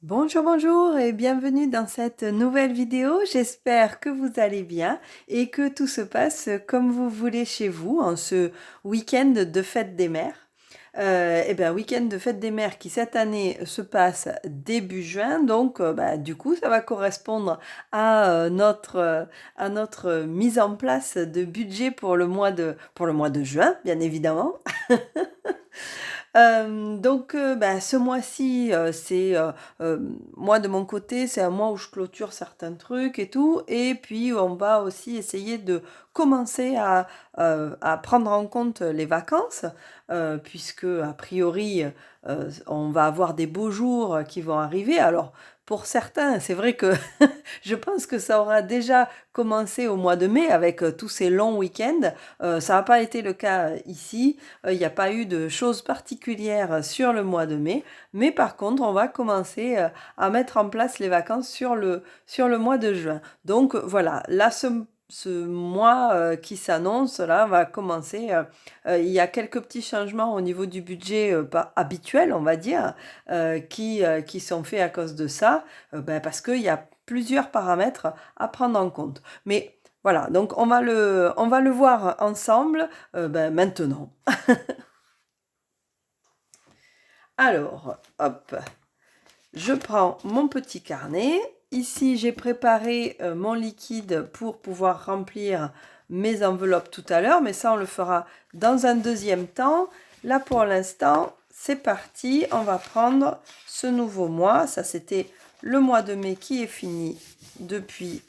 Bonjour, bonjour et bienvenue dans cette nouvelle vidéo. J'espère que vous allez bien et que tout se passe comme vous voulez chez vous en ce week-end de fête des mères. Week-end de fête des mères qui cette année se passe début juin, donc du coup ça va correspondre à notre mise en place de budget pour le mois de juin, bien évidemment. Ce mois-ci, moi de mon côté, c'est un mois où je clôture certains trucs et tout. Et puis, on va aussi essayer de commencer à prendre en compte les vacances, puisque, a priori, on va avoir des beaux jours qui vont arriver. Alors, pour certains, c'est vrai que je pense que ça aura déjà commencé au mois de mai avec tous ces longs week-ends. Ça n'a pas été le cas ici. Il n'y a pas eu de choses particulières sur le mois de mai, mais par contre, on va commencer à mettre en place les vacances sur le mois de juin. Donc voilà, là, ce mois qui s'annonce, là, va commencer. Il y a quelques petits changements au niveau du budget pas habituel, on va dire, qui sont faits à cause de ça, parce qu'il y a plusieurs paramètres à prendre en compte. Mais voilà, donc on va le voir ensemble maintenant. Alors, hop, je prends mon petit carnet. Ici, j'ai préparé mon liquide pour pouvoir remplir mes enveloppes tout à l'heure, mais ça, on le fera dans un deuxième temps. Là, pour l'instant, c'est parti. On va prendre ce nouveau mois. Ça, c'était le mois de mai qui est fini depuis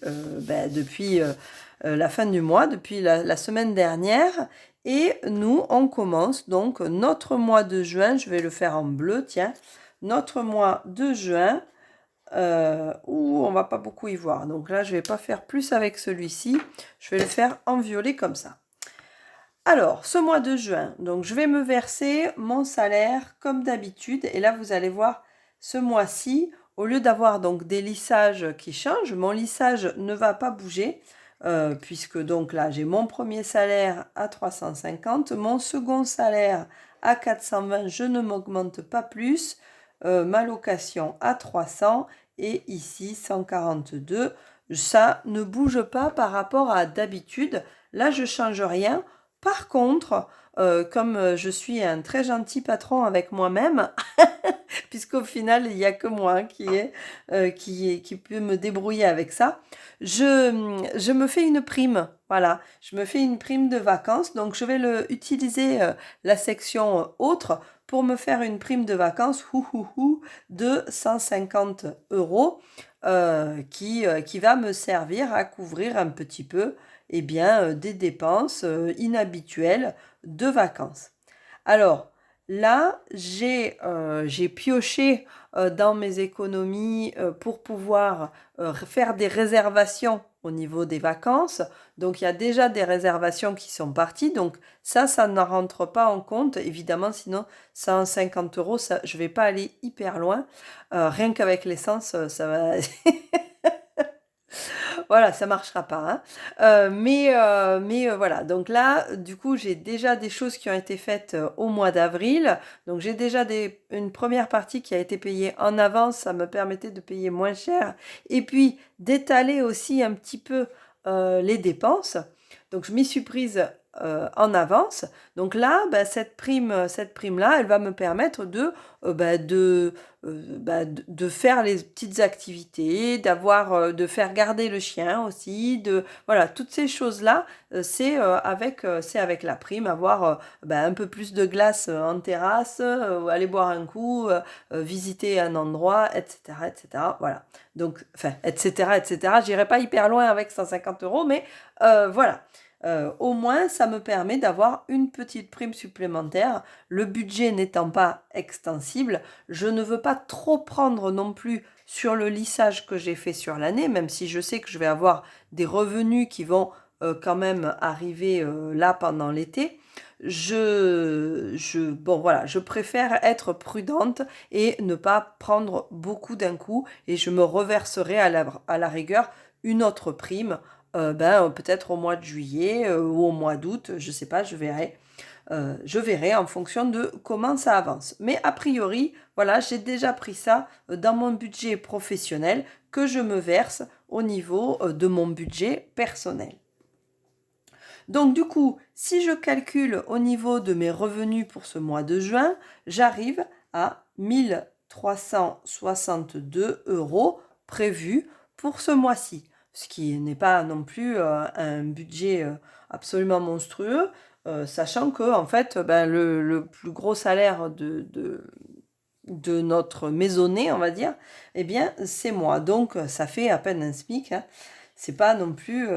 la fin du mois, depuis la semaine dernière. Et nous, on commence donc notre mois de juin. Je vais le faire en bleu, tiens. Notre mois de juin, où on va pas beaucoup y voir. Donc là, je vais pas faire plus avec celui-ci. Je vais le faire en violet comme ça. Alors, ce mois de juin, donc je vais me verser mon salaire comme d'habitude. Et là, vous allez voir, ce mois-ci, au lieu d'avoir donc des lissages qui changent, mon lissage ne va pas bouger. Puisque donc là, j'ai mon premier salaire à 350, mon second salaire à 420, je ne m'augmente pas plus, ma location à 300 et ici 142. Ça ne bouge pas par rapport à d'habitude. Là, je change rien. Par contre, comme je suis un très gentil patron avec moi-même, puisqu'au final, il n'y a que moi qui peut me débrouiller avec ça, je me fais une prime. Voilà, je me fais une prime de vacances. Donc, je vais utiliser la section autre pour me faire une prime de vacances de 150 euros qui va me servir à couvrir un petit peu des dépenses inhabituelles de vacances. Alors, là, j'ai pioché dans mes économies pour pouvoir faire des réservations au niveau des vacances. Donc, il y a déjà des réservations qui sont parties. Donc, ça ne rentre pas en compte. Évidemment, sinon, 150 euros, ça, je ne vais pas aller hyper loin. Rien qu'avec l'essence, ça va... Voilà, ça marchera pas, hein. Voilà. Donc là, du coup, j'ai déjà des choses qui ont été faites au mois d'avril. Donc j'ai déjà une première partie qui a été payée en avance. Ça me permettait de payer moins cher. Et puis d'étaler aussi un petit peu les dépenses. Donc je m'y suis prise en avance. Donc là, cette prime-là, elle va me permettre de faire les petites activités, de faire garder le chien aussi, voilà, toutes ces choses-là, c'est avec la prime, avoir un peu plus de glace en terrasse, aller boire un coup, visiter un endroit, etc., etc. Voilà. Donc, enfin, etc., etc. J'irai pas hyper loin avec 150 euros, mais voilà. Au moins, ça me permet d'avoir une petite prime supplémentaire. Le budget n'étant pas extensible, je ne veux pas trop prendre non plus sur le lissage que j'ai fait sur l'année, même si je sais que je vais avoir des revenus qui vont quand même arriver là pendant l'été. Bon voilà, je préfère être prudente et ne pas prendre beaucoup d'un coup et je me reverserai à la rigueur une autre prime, peut-être au mois de juillet ou au mois d'août, je sais pas, je verrai. Je verrai en fonction de comment ça avance. Mais a priori, voilà, j'ai déjà pris ça dans mon budget professionnel que je me verse au niveau de mon budget personnel. Donc du coup, si je calcule au niveau de mes revenus pour ce mois de juin, j'arrive à 1362 euros prévus pour ce mois-ci, ce qui n'est pas non plus un budget absolument monstrueux, sachant que en fait, ben, le plus gros salaire de notre maisonnée, on va dire, eh bien, c'est moi. Donc, ça fait à peine un SMIC. Hein. C'est pas non plus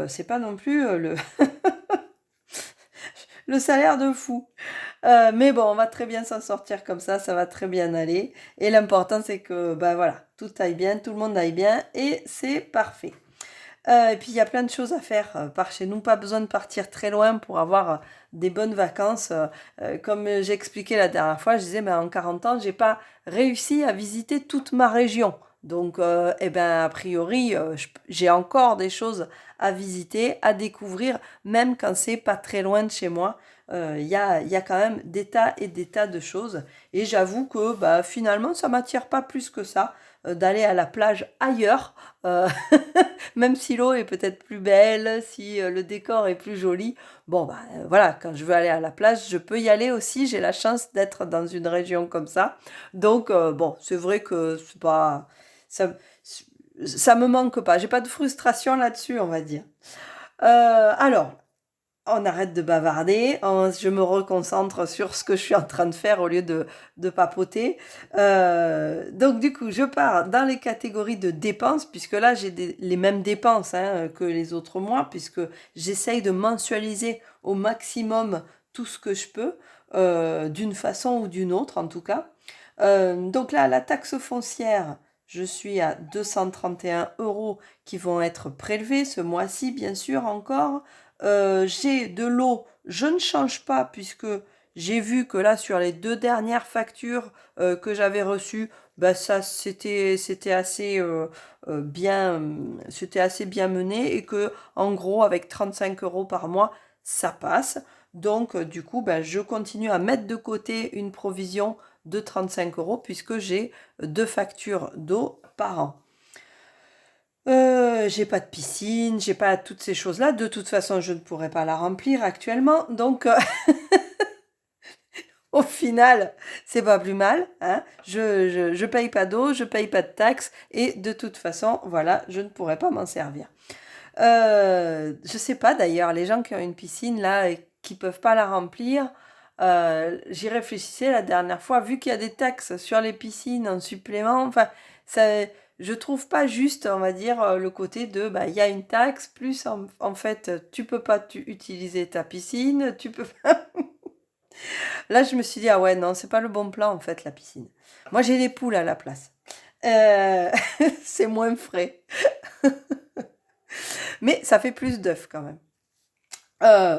le salaire de fou. Mais bon, on va très bien s'en sortir comme ça va très bien aller. Et l'important, c'est que, ben voilà, tout aille bien, tout le monde aille bien, et c'est parfait. Et puis, il y a plein de choses à faire par chez nous. Pas besoin de partir très loin pour avoir des bonnes vacances. Comme j'ai expliqué la dernière fois, je disais, ben, en 40 ans, j'ai pas réussi à visiter toute ma région. Donc, eh ben, a priori, j'ai encore des choses à visiter, à découvrir, même quand c'est pas très loin de chez moi. Il y a quand même des tas et des tas de choses. Et j'avoue que bah, finalement, ça m'attire pas plus que ça d'aller à la plage ailleurs. Même si l'eau est peut-être plus belle, si le décor est plus joli. Bon, bah, voilà, quand je veux aller à la plage, je peux y aller aussi. J'ai la chance d'être dans une région comme ça. Donc, bon, c'est vrai que c'est pas, ça, ça me manque pas. J'ai pas de frustration là-dessus, on va dire. Alors, on arrête de bavarder, je me reconcentre sur ce que je suis en train de faire au lieu de papoter. Donc du coup, je pars dans les catégories de dépenses, puisque là, j'ai les mêmes dépenses hein, que les autres mois, puisque j'essaye de mensualiser au maximum tout ce que je peux, d'une façon ou d'une autre en tout cas. Donc là, la taxe foncière, je suis à 231 euros qui vont être prélevés ce mois-ci, bien sûr, encore. J'ai de l'eau, je ne change pas puisque j'ai vu que là sur les 2 dernières factures que j'avais reçues, bah ça c'était assez bien c'était assez bien mené et que en gros avec 35 euros par mois ça passe. Donc du coup bah, je continue à mettre de côté une provision de 35 euros puisque j'ai 2 factures d'eau par an. J'ai pas de piscine, j'ai pas toutes ces choses-là. De toute façon, je ne pourrais pas la remplir actuellement. Donc, au final, c'est pas plus mal. Hein. Je paye pas d'eau, je paye pas de taxes. Et de toute façon, voilà, je ne pourrais pas m'en servir. Je sais pas d'ailleurs, les gens qui ont une piscine là et qui peuvent pas la remplir, j'y réfléchissais la dernière fois, vu qu'il y a des taxes sur les piscines en supplément, enfin, ça, je trouve pas juste, on va dire, le côté de, bah, il y a une taxe, plus en fait, tu peux pas utiliser ta piscine, tu peux pas... Là, je me suis dit, ah ouais, non, c'est pas le bon plan, en fait, la piscine. Moi, j'ai des poules à la place. Euh, c'est moins frais. Mais ça fait plus d'œufs quand même.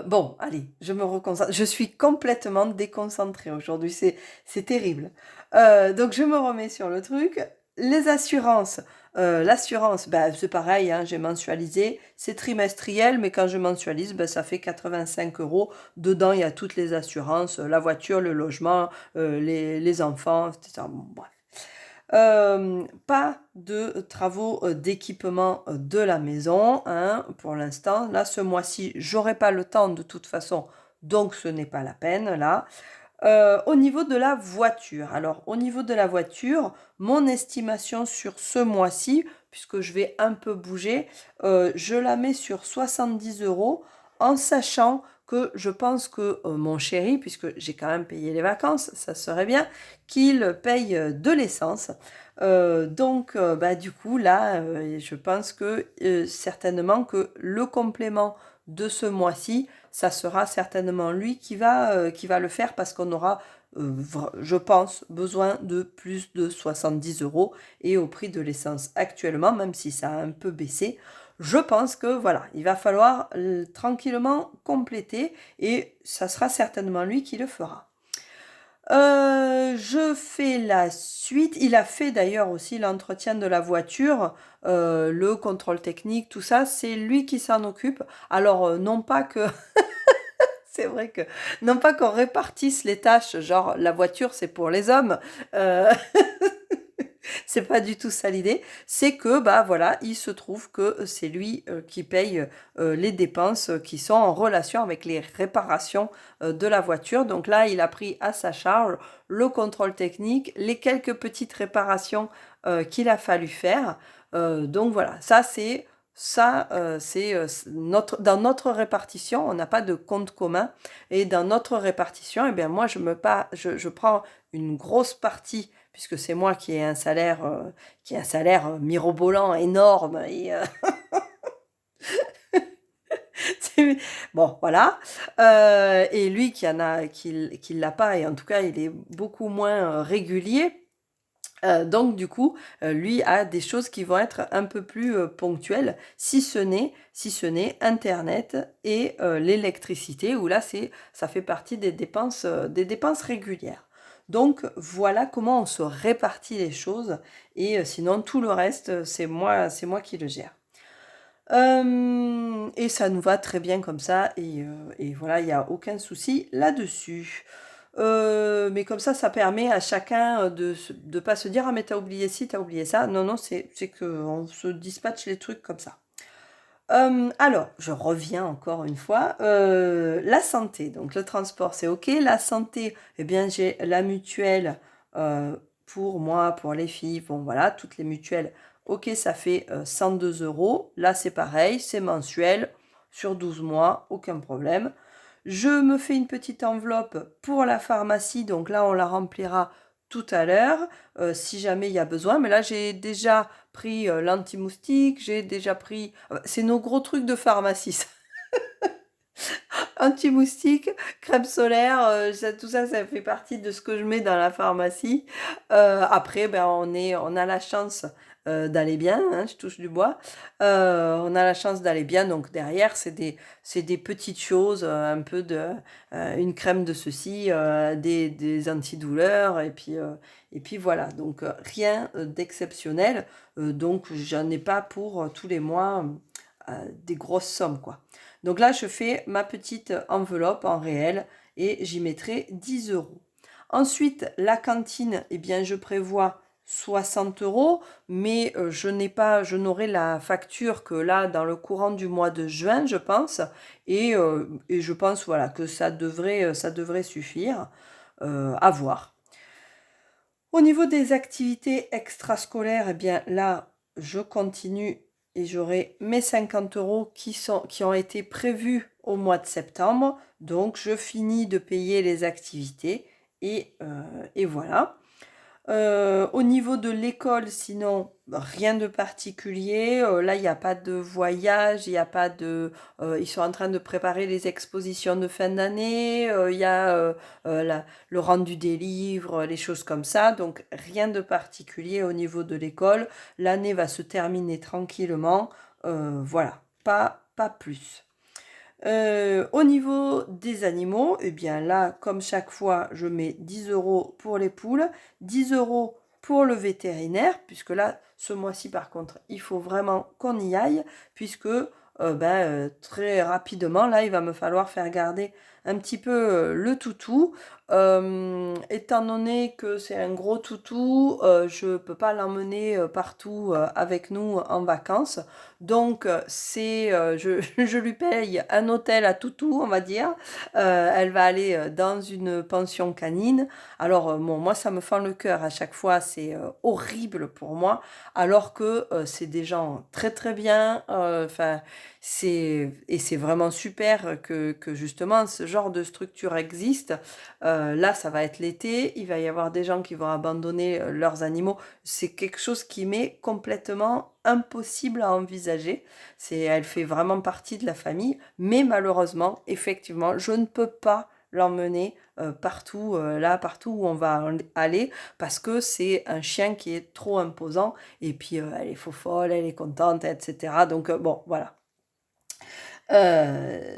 Bon, allez, je me reconcentre. Je suis complètement déconcentrée aujourd'hui, c'est terrible. Donc je me remets sur le truc. Les assurances, l'assurance, bah, c'est pareil, hein, j'ai mensualisé, c'est trimestriel, mais quand je mensualise, bah, ça fait 85 euros. Dedans, il y a toutes les assurances, la voiture, le logement, les enfants, etc. Bon, bref. Pas de travaux d'équipement de la maison hein, pour l'instant. Là, ce mois-ci, j'aurai pas le temps de toute façon, donc ce n'est pas la peine là. Au niveau de la voiture, alors au niveau de la voiture, mon estimation sur ce mois-ci, puisque je vais un peu bouger, je la mets sur 70 euros en sachant que je pense que mon chéri, puisque j'ai quand même payé les vacances, ça serait bien, qu'il paye de l'essence. Donc, bah, du coup, là, je pense que certainement que le complément de ce mois-ci, ça sera certainement lui qui va le faire parce qu'on aura, je pense, besoin de plus de 70 euros. Et au prix de l'essence actuellement, même si ça a un peu baissé, je pense que voilà, il va falloir tranquillement compléter et ça sera certainement lui qui le fera. Je fais la suite. Il a fait d'ailleurs aussi l'entretien de la voiture, le contrôle technique, tout ça. C'est lui qui s'en occupe. Alors, non pas que C'est vrai que non pas qu'on répartisse les tâches, genre la voiture c'est pour les hommes, heu, c'est pas du tout ça l'idée. C'est que, bah, voilà, il se trouve que c'est lui, qui paye, les dépenses, qui sont en relation avec les réparations, de la voiture. Donc là, il a pris à sa charge le contrôle technique, les quelques petites réparations, qu'il a fallu faire. Donc voilà, c'est notre dans notre répartition, on n'a pas de compte commun et dans notre répartition et bien moi je prends une grosse partie puisque c'est moi qui ai un salaire, mirobolant, énorme et c'est bon voilà, et lui qui l'a pas et en tout cas il est beaucoup moins, régulier. Donc du coup, lui a des choses qui vont être un peu plus, ponctuelles, si ce n'est internet et l'électricité où là ça fait partie des dépenses régulières. Donc voilà comment on se répartit les choses et sinon tout le reste, c'est moi qui le gère. Et ça nous va très bien comme ça et voilà, il y a aucun souci là-dessus. Mais comme ça permet à chacun, de pas se dire: «Ah mais t'as oublié ci, t'as oublié ça». Non, non, c'est qu'on se dispatche les trucs comme ça. Alors, je reviens encore une fois, la santé, donc le transport, c'est OK. La santé, eh bien, j'ai la mutuelle, pour moi, pour les filles, bon voilà, toutes les mutuelles, OK, ça fait, 102 €. Là, c'est pareil, c'est mensuel, sur 12 mois, aucun problème. Je me fais une petite enveloppe pour la pharmacie, donc là, on la remplira tout à l'heure, si jamais il y a besoin. Mais là, j'ai déjà pris, l'anti-moustique, j'ai déjà pris c'est nos gros trucs de pharmacie ça. Anti-moustique, crème solaire, tout ça, ça fait partie de ce que je mets dans la pharmacie. Après, ben, on a la chance, d'aller bien, hein, je touche du bois. On a la chance d'aller bien, donc derrière, c'est des petites choses, un peu une crème de ceci, des antidouleurs et puis voilà. Donc rien, d'exceptionnel, donc j'en ai pas pour, tous les mois, des grosses sommes, quoi. Donc là, je fais ma petite enveloppe en réel et j'y mettrai 10 euros. Ensuite, la cantine, eh bien, je prévois 60 euros, mais je n'aurai la facture que là, dans le courant du mois de juin, je pense, et je pense, voilà, que ça devrait suffire, à voir. Au niveau des activités extrascolaires, eh bien là, je continue et j'aurai mes 50 euros qui ont été prévus au mois de septembre. Donc, je finis de payer les activités et voilà. Au niveau de l'école, sinon, rien de particulier. Là, il n'y a pas de voyage, il y a pas de. Ils sont en train de préparer les expositions de fin d'année. Il y a le rendu des livres, les choses comme ça. Donc, rien de particulier au niveau de l'école. L'année va se terminer tranquillement. Voilà, pas plus. Au niveau des animaux, eh bien là, comme chaque fois, je mets 10 euros pour les poules, 10 euros pour le vétérinaire, puisque là, ce mois-ci, par contre, il faut vraiment qu'on y aille, puisque très rapidement, là, il va me falloir faire garder un petit peu le toutou. Étant donné que c'est un gros toutou, je ne peux pas l'emmener partout avec nous en vacances. Donc, je lui paye un hôtel à toutou, on va dire. Elle va aller dans une pension canine. Alors, bon, moi, ça me fend le cœur à chaque fois. C'est horrible pour moi. Alors que c'est des gens très, très bien. Enfin, et c'est vraiment super que justement ce genre de structure existe. Là, ça va être l'été. Il va y avoir des gens qui vont abandonner leurs animaux. C'est quelque chose qui m'est complètement impossible à envisager. Elle fait vraiment partie de la famille, mais malheureusement, effectivement, je ne peux pas l'emmener partout, partout où on va aller, parce que c'est un chien qui est trop imposant, et puis elle est faux folle, elle est contente, etc. Donc bon, voilà.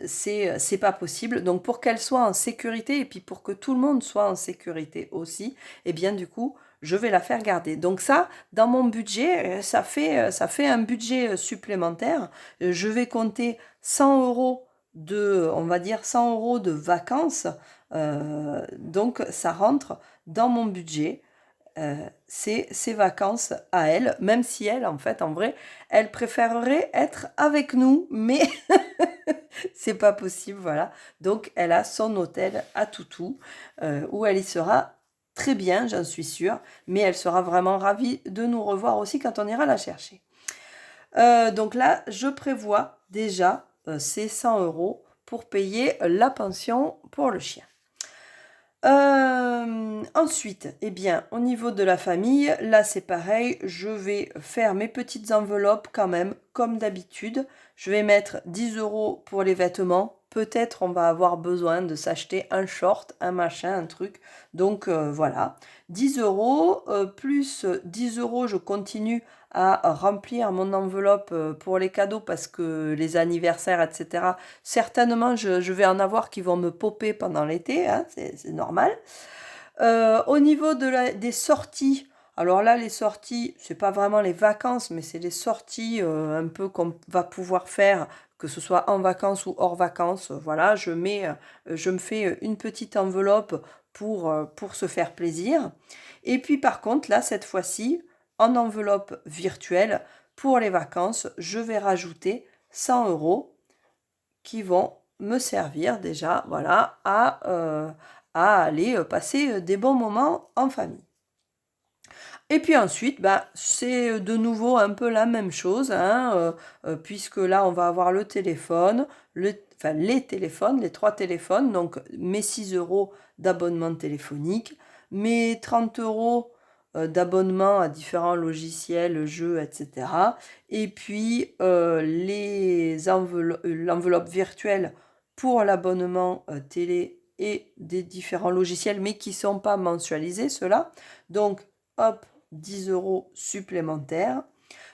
C'est pas possible. Donc pour qu'elle soit en sécurité et puis pour que tout le monde soit en sécurité aussi, eh bien du coup, je vais la faire garder. Donc ça, dans mon budget, ça fait un budget supplémentaire. Je vais compter 100 euros on va dire 100 € de vacances. Donc ça rentre dans mon budget. C'est ses vacances à elle, même si elle, en fait, en vrai, elle préférerait être avec nous, mais c'est pas possible, voilà. Donc elle a son hôtel à Toutou, où elle y sera très bien, j'en suis sûre, mais elle sera vraiment ravie de nous revoir aussi quand on ira la chercher. Donc là, je prévois déjà ces 100 € pour payer la pension pour le chien. Ensuite, eh bien, au niveau de la famille, là c'est pareil, je vais faire mes petites enveloppes quand même, comme d'habitude. Je vais mettre 10 € pour les vêtements. Peut-être on va avoir besoin de s'acheter un short, un machin, un truc. Donc voilà, 10 € plus 10 €, je continue à remplir mon enveloppe pour les cadeaux parce que les anniversaires, etc. Certainement, je vais en avoir qui vont me popper pendant l'été, hein, c'est normal. Au niveau des sorties, alors là, les sorties, c'est pas vraiment les vacances, mais c'est les sorties un peu qu'on va pouvoir faire, que ce soit en vacances ou hors vacances. Voilà, je me fais une petite enveloppe pour se faire plaisir. Et puis par contre, là, cette fois-ci, en enveloppe virtuelle, pour les vacances, je vais rajouter 100 € qui vont me servir déjà, voilà, à aller passer des bons moments en famille. Et puis ensuite, bah, c'est de nouveau un peu la même chose, hein, puisque là, on va avoir le téléphone, enfin les téléphones, les 3 téléphones, donc mes 6 € d'abonnement téléphonique, mes 30 € d'abonnement à différents logiciels, jeux, etc. Et puis l'enveloppe virtuelle pour l'abonnement télé et des différents logiciels, mais qui ne sont pas mensualisés, ceux-là. Donc, hop, 10 € supplémentaires.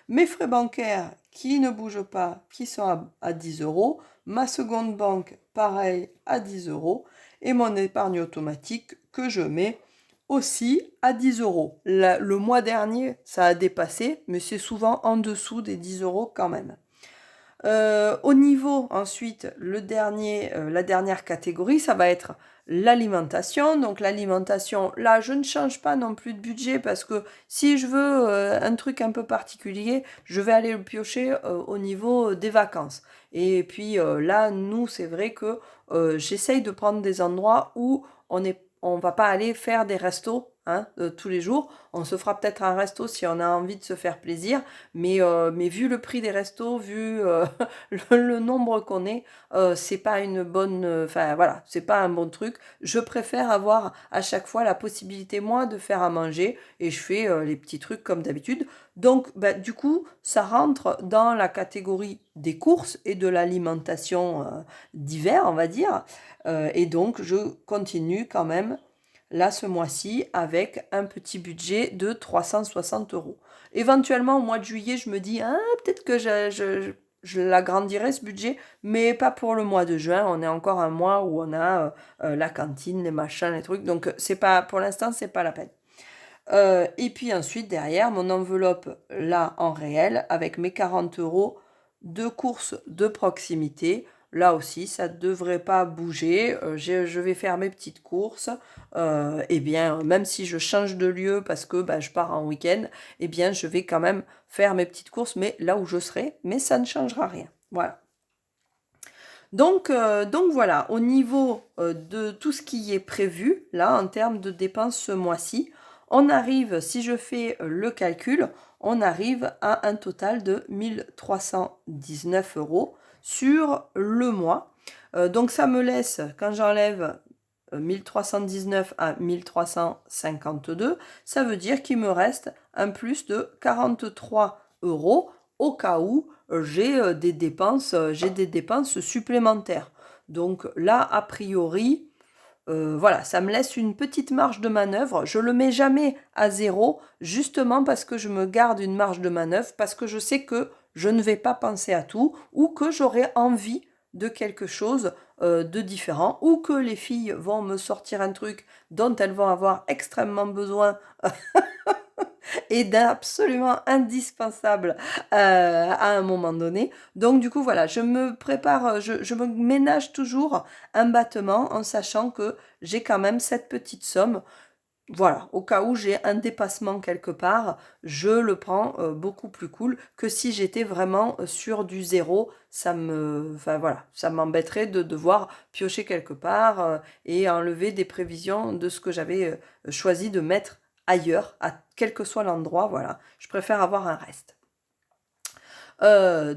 Mes frais bancaires qui ne bougent pas, qui sont à 10 €. Ma seconde banque, pareil, à 10 €. Et mon épargne automatique que je mets aussi à 10 €. Le mois dernier, ça a dépassé, mais c'est souvent en dessous des 10 € quand même. Au niveau, ensuite, la dernière catégorie, ça va être l'alimentation. Donc l'alimentation, là, je ne change pas non plus de budget parce que si je veux un truc un peu particulier, je vais aller le piocher au niveau des vacances. Et puis là, nous, c'est vrai que j'essaye de prendre des endroits où on va pas aller faire des restos, hein, tous les jours. On se fera peut-être un resto si on a envie de se faire plaisir, mais vu le prix des restos, vu le nombre qu'on est, c'est pas une bonne, enfin voilà, c'est pas un bon truc. Je préfère avoir à chaque fois la possibilité moi de faire à manger et je fais les petits trucs comme d'habitude. Donc bah, du coup, ça rentre dans la catégorie des courses et de l'alimentation d'hiver, on va dire. Et donc je continue quand même là ce mois-ci avec un petit budget de 360 €. Éventuellement au mois de juillet, je me dis, ah, peut-être que je l'agrandirai ce budget, mais pas pour le mois de juin. On est encore un mois où on a la cantine, les machins, les trucs. Donc c'est pas, pour l'instant, c'est pas la peine. Et puis ensuite, derrière, mon enveloppe là en réel avec mes 40 € de courses de proximité. Là aussi, ça ne devrait pas bouger. Je vais faire mes petites courses. Eh bien, même si je change de lieu parce que bah, je pars en week-end, eh bien, je vais quand même faire mes petites courses, mais là où je serai, mais ça ne changera rien. Voilà. Donc voilà, au niveau de tout ce qui est prévu, là, en termes de dépenses ce mois-ci, on arrive, si je fais le calcul, on arrive à un total de 1319 € sur le mois. Donc ça me laisse, quand j'enlève 1319 à 1352, ça veut dire qu'il me reste un plus de 43 € au cas où j'ai des dépenses supplémentaires. Donc là, a priori, voilà, ça me laisse une petite marge de manœuvre. Je ne le mets jamais à zéro, justement parce que je me garde une marge de manœuvre, parce que je sais que je ne vais pas penser à tout, ou que j'aurai envie de quelque chose de différent, ou que les filles vont me sortir un truc dont elles vont avoir extrêmement besoin est absolument indispensable à un moment donné. Donc du coup, voilà, je me prépare, je me ménage toujours un battement en sachant que j'ai quand même cette petite somme. Voilà, au cas où j'ai un dépassement quelque part, je le prends beaucoup plus cool que si j'étais vraiment sur du zéro. Enfin voilà, ça m'embêterait de devoir piocher quelque part et enlever des prévisions de ce que j'avais choisi de mettre ailleurs, à quel que soit l'endroit. Voilà, je préfère avoir un reste.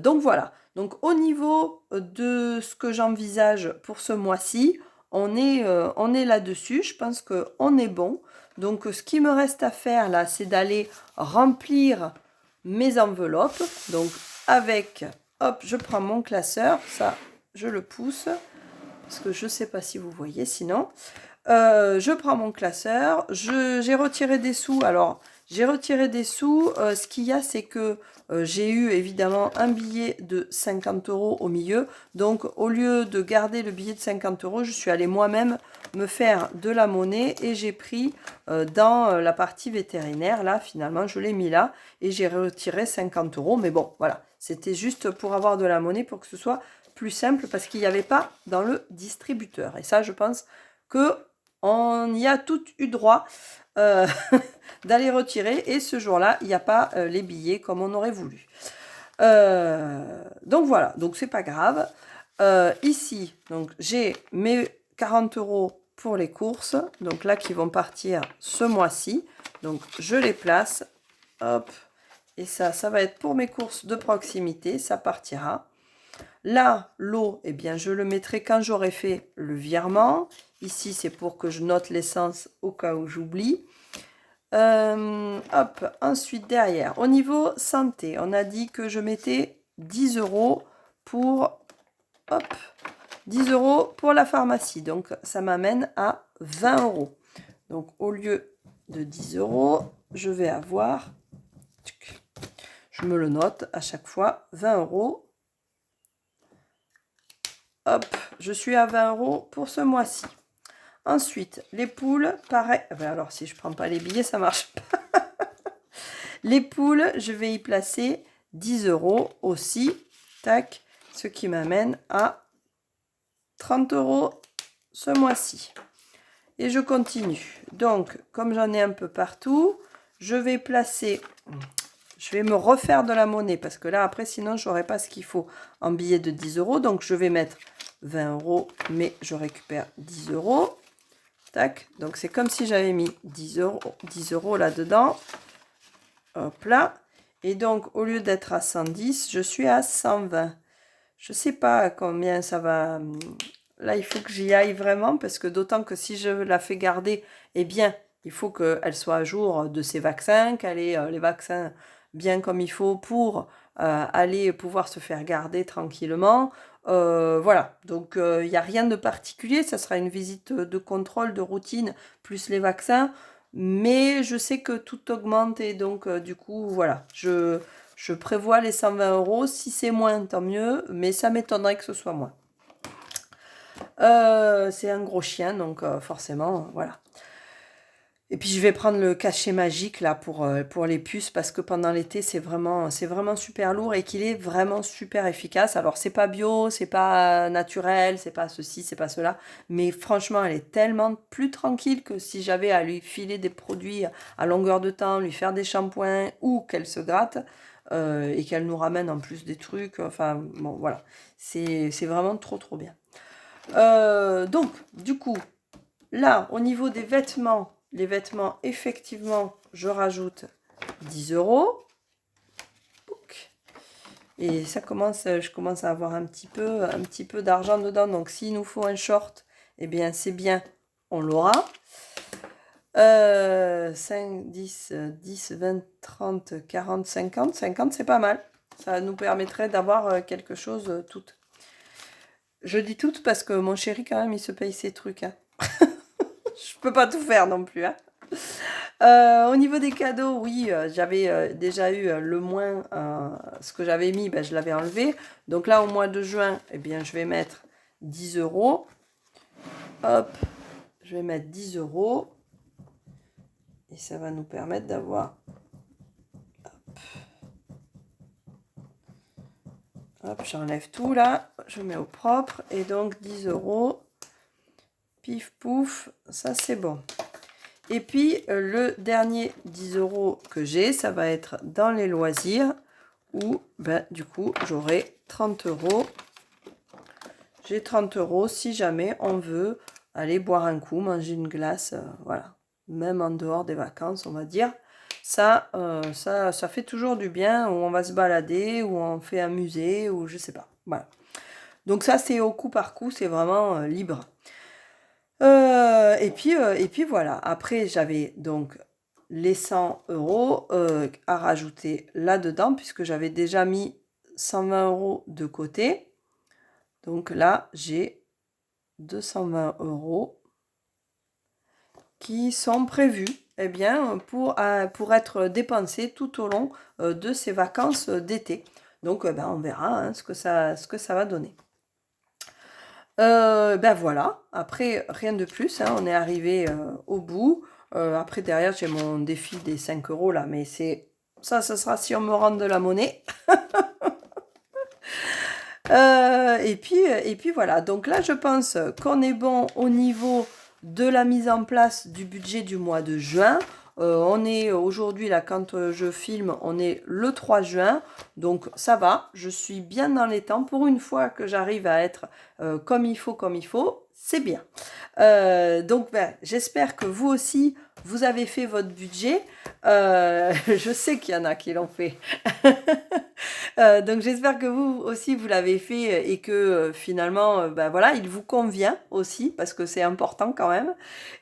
Donc voilà. Donc au niveau de ce que j'envisage pour ce mois-ci, on est là-dessus. Je pense qu'on est bon. Donc ce qui me reste à faire là, c'est d'aller remplir mes enveloppes. Donc avec, hop, je prends mon classeur. Ça, je le pousse. Parce que je ne sais pas si vous voyez sinon. Je prends mon classeur, j'ai retiré des sous. Alors, j'ai retiré des sous. Ce qu'il y a, c'est que j'ai eu évidemment un billet de 50 € au milieu. Donc, au lieu de garder le billet de 50 €, je suis allée moi-même me faire de la monnaie et j'ai pris dans la partie vétérinaire. Là, finalement, je l'ai mis là et j'ai retiré 50 €. Mais bon, voilà, c'était juste pour avoir de la monnaie pour que ce soit plus simple parce qu'il n'y avait pas dans le distributeur. Et ça, je pense que on y a toutes eu droit euh, d'aller retirer et ce jour-là, il n'y a pas les billets comme on aurait voulu. Donc voilà, donc c'est pas grave. Ici, donc j'ai mes 40 € pour les courses, donc là qui vont partir ce mois-ci. Donc je les place, hop, et ça va être pour mes courses de proximité, ça partira. Là, l'eau, eh bien, je le mettrai quand j'aurai fait le virement. Ici, c'est pour que je note l'essence au cas où j'oublie. Hop, ensuite, derrière, au niveau santé, on a dit que je mettais 10 € pour, hop, 10 € pour la pharmacie. Donc, ça m'amène à 20 €. Donc, au lieu de 10 €, je vais avoir, je me le note à chaque fois, 20 €. Hop, je suis à 20 € pour ce mois-ci. Ensuite, les poules, pareil. Alors, si je ne prends pas les billets, ça ne marche pas. Les poules, je vais y placer 10 € aussi. Tac, ce qui m'amène à 30 € ce mois-ci. Et je continue. Donc, comme j'en ai un peu partout, je vais placer... Je vais me refaire de la monnaie parce que là, après, sinon, je n'aurai pas ce qu'il faut en billets de 10 €. Donc, je vais mettre 20 €, mais je récupère 10 €. Tac. Donc, c'est comme si j'avais mis 10 € là-dedans. Hop là. Et donc, au lieu d'être à 110, je suis à 120. Je ne sais pas combien ça va... Là, il faut que j'y aille vraiment parce que d'autant que si je la fais garder, eh bien, il faut qu'elle soit à jour de ses vaccins, qu'elle ait les vaccins bien comme il faut pour aller pouvoir se faire garder tranquillement. Voilà, donc il n'y a rien de particulier, ça sera une visite de contrôle, de routine, plus les vaccins. Mais je sais que tout augmente et donc du coup, voilà, je prévois les 120 €. Si c'est moins, tant mieux, mais ça m'étonnerait que ce soit moins. C'est un gros chien, donc forcément, voilà. Et puis je vais prendre le cachet magique là pour les puces parce que pendant l'été c'est vraiment super lourd et qu'il est vraiment super efficace. Alors c'est pas bio, c'est pas naturel, c'est pas ceci, c'est pas cela, mais franchement elle est tellement plus tranquille que si j'avais à lui filer des produits à longueur de temps, lui faire des shampoings ou qu'elle se gratte et qu'elle nous ramène en plus des trucs. Enfin bon voilà, c'est vraiment trop bien. Donc du coup là au niveau des vêtements. Les vêtements, effectivement, je rajoute 10 €. Et ça je commence à avoir un petit peu d'argent dedans. Donc, s'il nous faut un short, eh bien, c'est bien, on l'aura. 5, 10, 10, 20, 30, 40, 50. 50, c'est pas mal. Ça nous permettrait d'avoir quelque chose tout. Je dis tout parce que mon chéri, quand même, il se paye ses trucs. Hein. Je peux pas tout faire non plus. Hein. Au niveau des cadeaux, oui, j'avais déjà eu le moins, ce que j'avais mis, ben, je l'avais enlevé. Donc là, au mois de juin, eh bien, je vais mettre 10 €. Hop, je vais mettre 10 €. Et ça va nous permettre d'avoir Hop, j'enlève tout là, je mets au propre. Et donc 10 €. Pif pouf, ça c'est bon. Et puis le dernier 10 € que j'ai, ça va être dans les loisirs où ben, du coup j'aurai 30 €. J'ai 30 € si jamais on veut aller boire un coup, manger une glace, voilà. Même en dehors des vacances, on va dire. Ça fait toujours du bien, où on va se balader, où on fait un musée, ou je sais pas. Voilà. Donc ça, c'est au coup par coup, c'est vraiment libre. Et puis voilà. Après, j'avais donc les 100 € à rajouter là-dedans, puisque j'avais déjà mis 120 € de côté. Donc là, j'ai 220 € qui sont prévus eh bien, pour être dépensés tout au long de ces vacances d'été. Donc, ben, on verra hein, ce que ça va donner. Ben voilà, après, rien de plus, hein, on est arrivé au bout. Après, derrière, j'ai mon défi des 5 € là, mais ça sera si on me rend de la monnaie. Et puis voilà, donc là, je pense qu'on est bon au niveau de la mise en place du budget du mois de juin. On est aujourd'hui, là, quand je filme, on est le 3 juin. Donc ça va, je suis bien dans les temps. Pour une fois que j'arrive à être comme il faut, c'est bien. Donc ben, j'espère que vous aussi, vous avez fait votre budget. Je sais qu'il y en a qui l'ont fait. Donc j'espère que vous aussi vous l'avez fait et que finalement ben voilà il vous convient aussi parce que c'est important quand même.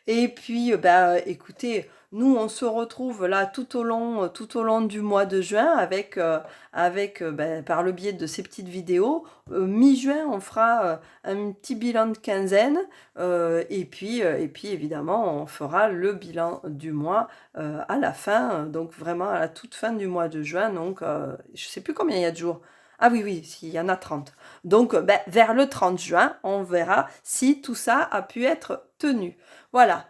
Et puis ben écoutez, nous on se retrouve là tout au long du mois de juin avec ben, par le biais de ces petites vidéos. Mi-juin on fera un petit bilan de quinzaine et puis évidemment on fera le bilan du mois à la fin, donc vraiment à la toute fin du mois de juin. Donc je sais plus combien il y a de jours. Ah oui, oui, s'il y en a 30. Donc ben, vers le 30 juin, on verra si tout ça a pu être tenu. Voilà.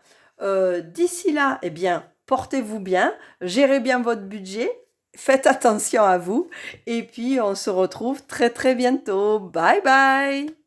D'ici là, eh bien, portez-vous bien, gérez bien votre budget, faites attention à vous, et puis on se retrouve très très bientôt. Bye bye!